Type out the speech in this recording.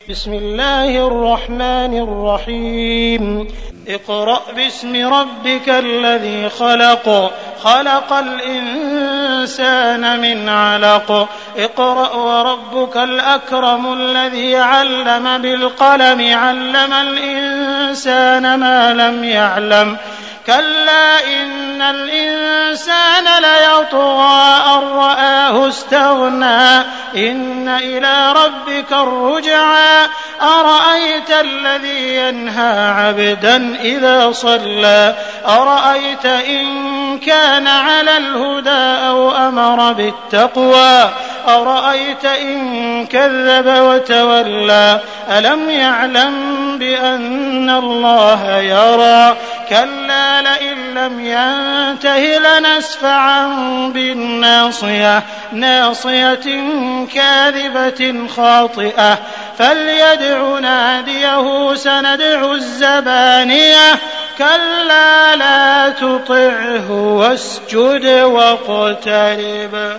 بسم الله الرحمن الرحيم اقرأ باسم ربك الذي خلق خلق الإنسان من علق اقرأ وربك الأكرم الذي علم بالقلم علم الإنسان ما لم يعلم كلا إن الإنسان ليطغى أن رآه استغنى إن إلى ربك الرجعى أرأيت الذي ينهى عبدا إذا صلى أرأيت إن كان على الهدى أو أمر بالتقوى أرأيت إن كذب وتولى ألم يعلم بأن الله يرى كلا لئن لم ينته لنسفعا بالناصية ناصية كاذبة خاطئة فليدع ناديه سندع الزبانية كلا لا تطعه واسجد واقترب.